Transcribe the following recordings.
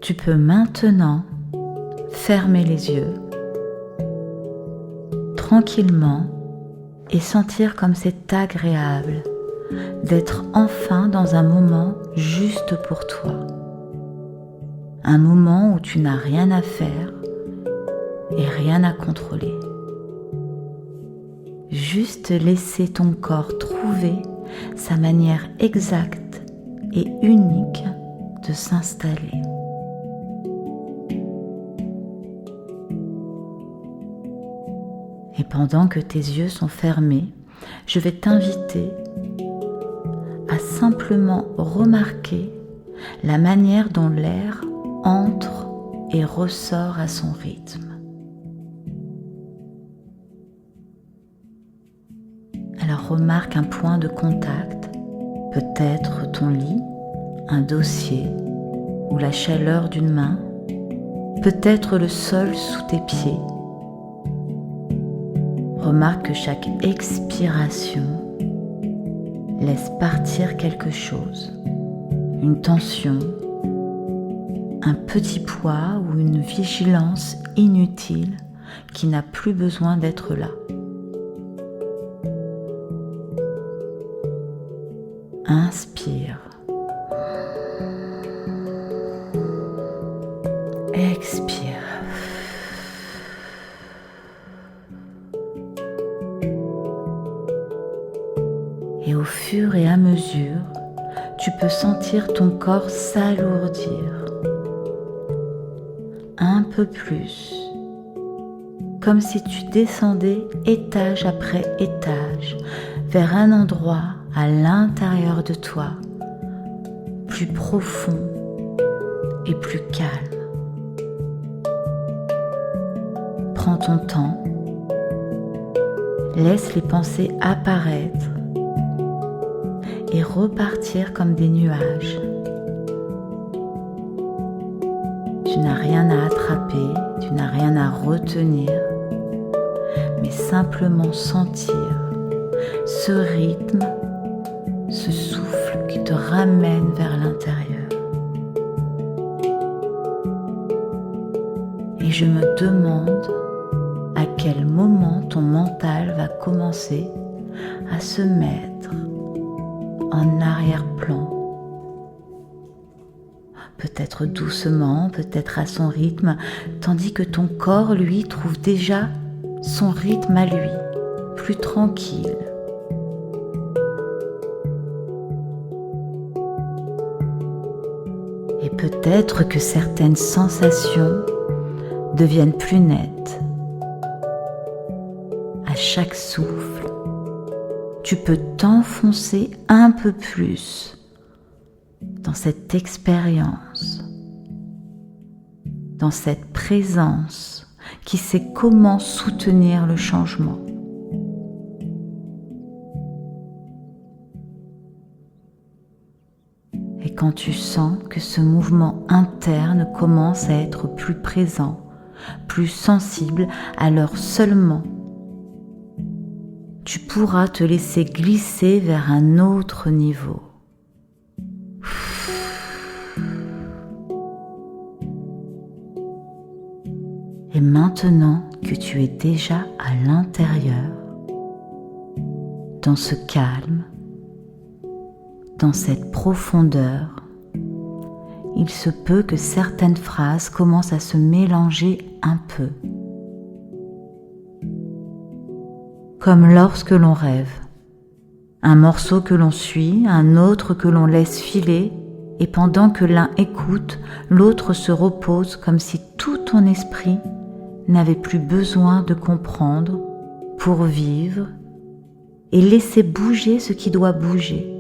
Tu peux maintenant fermer les yeux tranquillement et sentir comme c'est agréable d'être enfin dans un moment juste pour toi. Un moment où tu n'as rien à faire et rien à contrôler. Juste laisser ton corps trouver sa manière exacte et unique de s'installer. Et pendant que tes yeux sont fermés, je vais t'inviter à simplement remarquer la manière dont l'air entre et ressort à son rythme. Alors remarque un point de contact, peut-être ton lit, un dossier ou la chaleur d'une main, peut-être le sol sous tes pieds. Remarque que chaque expiration laisse partir quelque chose, une tension, un petit poids ou une vigilance inutile qui n'a plus besoin d'être là. Inspire. Expire. Et au fur et à mesure, tu peux sentir ton corps s'alourdir un peu plus, comme si tu descendais étage après étage vers un endroit à l'intérieur de toi, plus profond et plus calme. Prends ton temps, laisse les pensées apparaître et repartir comme des nuages. Tu n'as rien à attraper, tu n'as rien à retenir, mais simplement sentir ce rythme, ce souffle qui te ramène vers l'intérieur. Et je me demande à quel moment ton mental va commencer à se mettre en arrière-plan. Peut-être doucement, peut-être à son rythme, tandis que ton corps, lui, trouve déjà son rythme à lui, plus tranquille. Et peut-être que certaines sensations deviennent plus nettes. À chaque souffle, tu peux t'enfoncer un peu plus dans cette expérience, dans cette présence qui sait comment soutenir le changement. Et quand tu sens que ce mouvement interne commence à être plus présent, plus sensible, alors seulement tu pourras te laisser glisser vers un autre niveau. Et maintenant que tu es déjà à l'intérieur, dans ce calme, dans cette profondeur, il se peut que certaines phrases commencent à se mélanger un peu. Comme lorsque l'on rêve. Un morceau que l'on suit, un autre que l'on laisse filer, et pendant que l'un écoute, l'autre se repose comme si tout ton esprit n'avait plus besoin de comprendre pour vivre et laisser bouger ce qui doit bouger.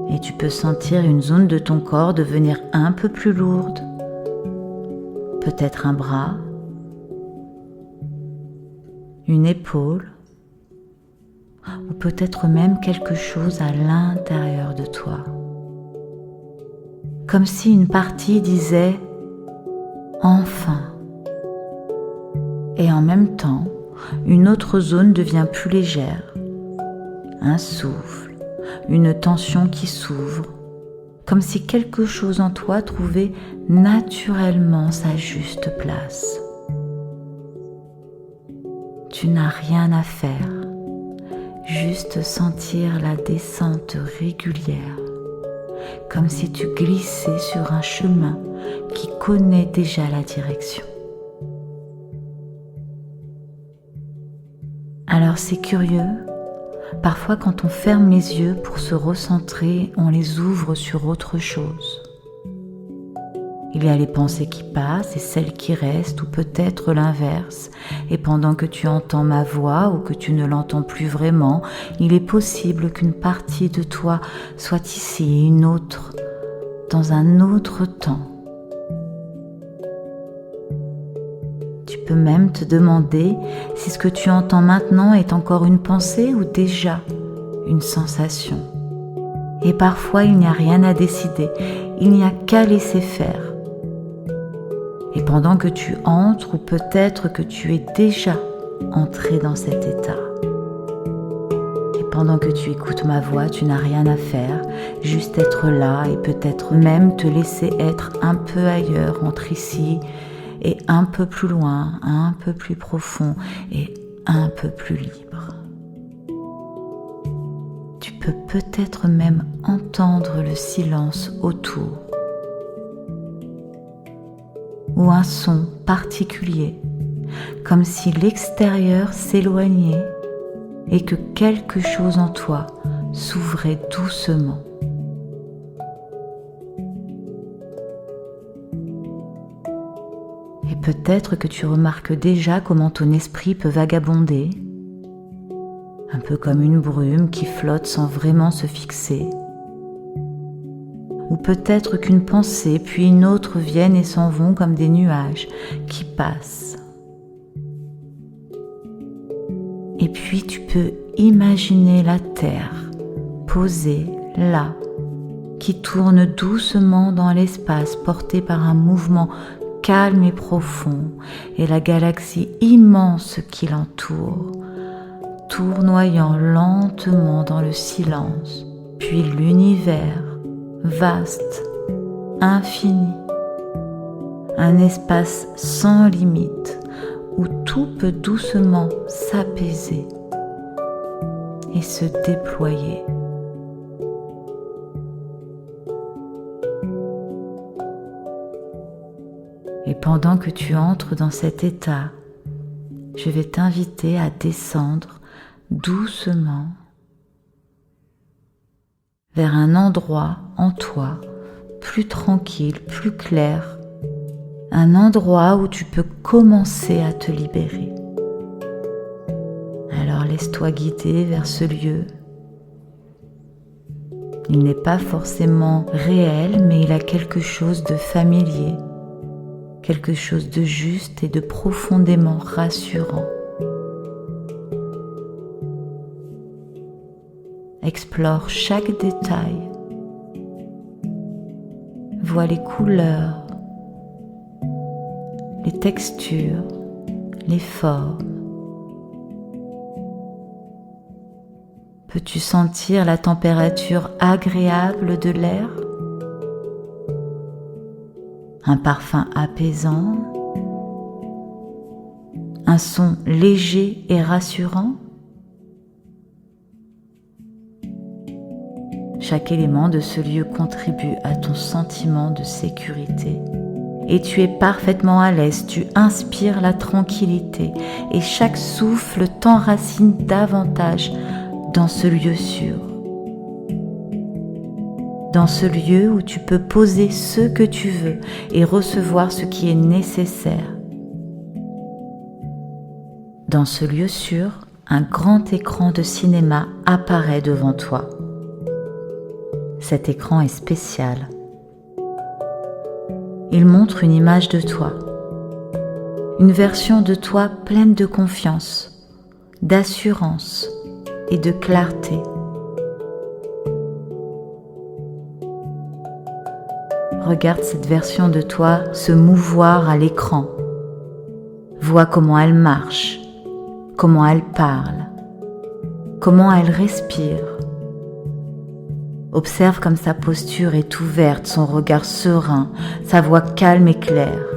Et tu peux sentir une zone de ton corps devenir un peu plus lourde, peut-être un bras, une épaule, ou peut-être même quelque chose à l'intérieur de toi. Comme si une partie disait « enfin ». Et en même temps, une autre zone devient plus légère. Un souffle, une tension qui s'ouvre, comme si quelque chose en toi trouvait naturellement sa juste place. Tu n'as rien à faire, juste sentir la descente régulière, comme si tu glissais sur un chemin qui connaît déjà la direction. Alors c'est curieux, parfois quand on ferme les yeux pour se recentrer, on les ouvre sur autre chose. Il y a les pensées qui passent et celles qui restent, ou peut-être l'inverse. Et pendant que tu entends ma voix ou que tu ne l'entends plus vraiment, il est possible qu'une partie de toi soit ici et une autre, dans un autre temps. Tu peux même te demander si ce que tu entends maintenant est encore une pensée ou déjà une sensation. Et parfois, il n'y a rien à décider, il n'y a qu'à laisser faire. Et pendant que tu entres, ou peut-être que tu es déjà entré dans cet état. Et pendant que tu écoutes ma voix, tu n'as rien à faire, juste être là et peut-être même te laisser être un peu ailleurs, entre ici et un peu plus loin, un peu plus profond et un peu plus libre. Tu peux peut-être même entendre le silence autour, ou un son particulier, comme si l'extérieur s'éloignait et que quelque chose en toi s'ouvrait doucement. Et peut-être que tu remarques déjà comment ton esprit peut vagabonder, un peu comme une brume qui flotte sans vraiment se fixer. Ou peut-être qu'une pensée puis une autre viennent et s'en vont comme des nuages qui passent. Et puis tu peux imaginer la terre posée là, qui tourne doucement dans l'espace portée par un mouvement calme et profond, et la galaxie immense qui l'entoure, tournoyant lentement dans le silence, puis l'univers vaste, infini, un espace sans limite où tout peut doucement s'apaiser et se déployer. Et pendant que tu entres dans cet état, je vais t'inviter à descendre doucement vers un endroit en toi plus tranquille, plus clair, un endroit où tu peux commencer à te libérer. Alors laisse-toi guider vers ce lieu. Il n'est pas forcément réel, mais il a quelque chose de familier, quelque chose de juste et de profondément rassurant. Explore chaque détail. Vois les couleurs, les textures, les formes. Peux-tu sentir la température agréable de l'air? Un parfum apaisant? Un son léger et rassurant? Chaque élément de ce lieu contribue à ton sentiment de sécurité. Et tu es parfaitement à l'aise, tu inspires la tranquillité et chaque souffle t'enracine davantage dans ce lieu sûr. Dans ce lieu où tu peux poser ce que tu veux et recevoir ce qui est nécessaire. Dans ce lieu sûr, un grand écran de cinéma apparaît devant toi. Cet écran est spécial. Il montre une image de toi, une version de toi pleine de confiance, d'assurance et de clarté. Regarde cette version de toi se mouvoir à l'écran. Vois comment elle marche, comment elle parle, comment elle respire. Observe comme sa posture est ouverte, son regard serein, sa voix calme et claire.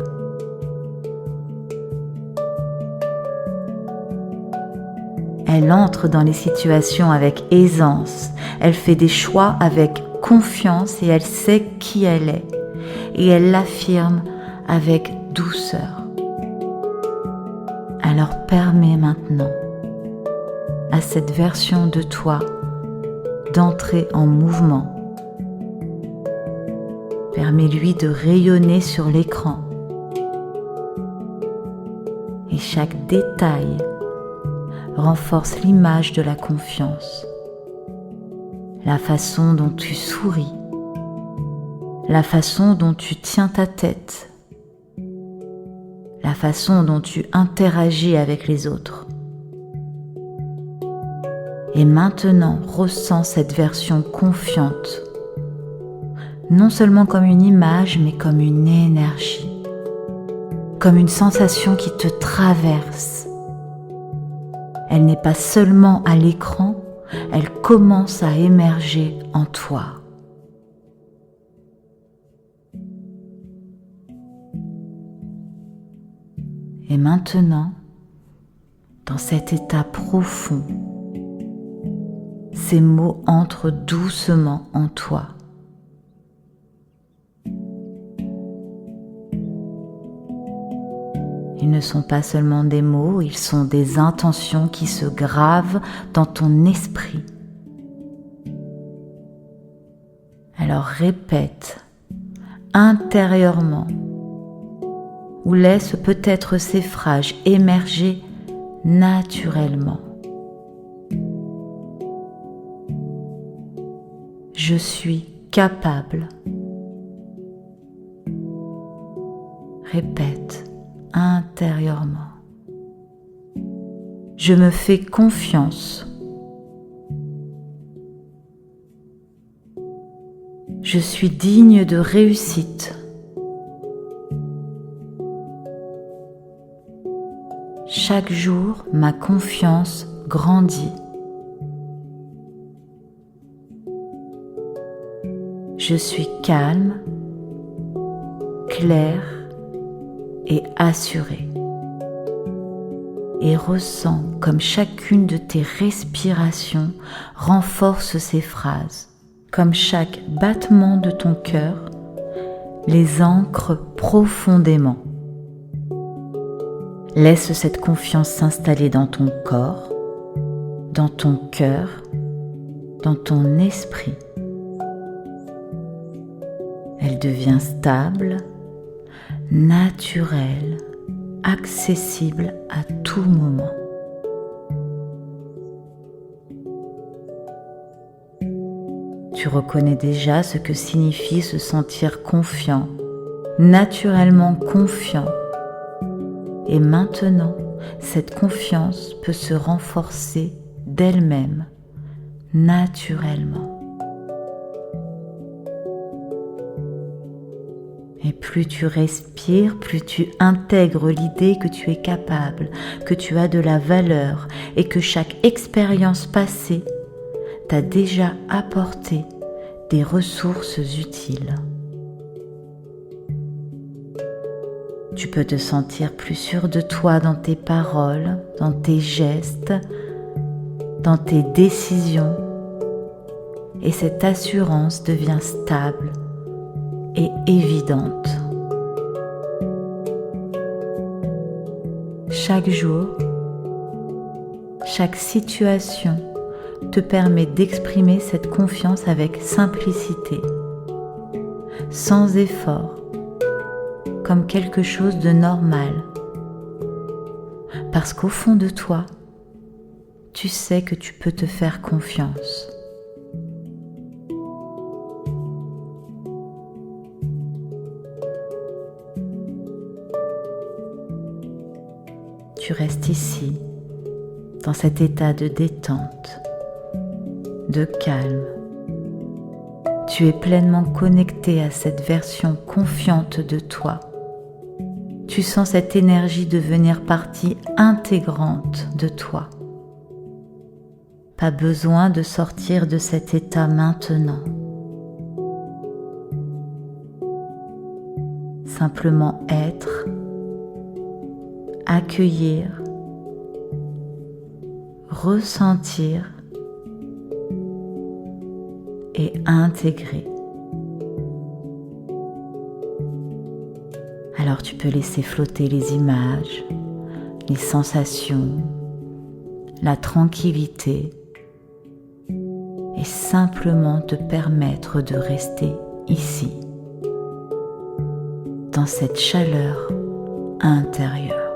Elle entre dans les situations avec aisance, elle fait des choix avec confiance et elle sait qui elle est. Et elle l'affirme avec douceur. Alors permets maintenant à cette version de toi d'entrer en mouvement. Permets-lui de rayonner sur l'écran. Et chaque détail renforce l'image de la confiance. La façon dont tu souris, la façon dont tu tiens ta tête, la façon dont tu interagis avec les autres. Et maintenant, ressens cette version confiante, non seulement comme une image, mais comme une énergie, comme une sensation qui te traverse. Elle n'est pas seulement à l'écran, elle commence à émerger en toi. Et maintenant, dans cet état profond, ces mots entrent doucement en toi. Ils ne sont pas seulement des mots, ils sont des intentions qui se gravent dans ton esprit. Alors répète intérieurement ou laisse peut-être ces phrases émerger naturellement. Je suis capable. Répète intérieurement. Je me fais confiance. Je suis digne de réussite. Chaque jour, ma confiance grandit. Je suis calme, clair et assuré. Et ressens comme chacune de tes respirations renforce ces phrases, comme chaque battement de ton cœur les ancre profondément. Laisse cette confiance s'installer dans ton corps, dans ton cœur, dans ton esprit. Elle devient stable, naturelle, accessible à tout moment. Tu reconnais déjà ce que signifie se sentir confiant, naturellement confiant. Et maintenant, cette confiance peut se renforcer d'elle-même, naturellement. Et plus tu respires, plus tu intègres l'idée que tu es capable, que tu as de la valeur et que chaque expérience passée t'a déjà apporté des ressources utiles. Tu peux te sentir plus sûr de toi dans tes paroles, dans tes gestes, dans tes décisions. Et cette assurance devient stable et évidente. Chaque jour, chaque situation te permet d'exprimer cette confiance avec simplicité, sans effort, comme quelque chose de normal. Parce qu'au fond de toi, tu sais que tu peux te faire confiance. Tu restes ici, dans cet état de détente, de calme. Tu es pleinement connecté à cette version confiante de toi. Tu sens cette énergie devenir partie intégrante de toi. Pas besoin de sortir de cet état maintenant. simplement être, accueillir, ressentir et intégrer. Alors tu peux laisser flotter les images, les sensations, la tranquillité et simplement te permettre de rester ici, dans cette chaleur intérieure.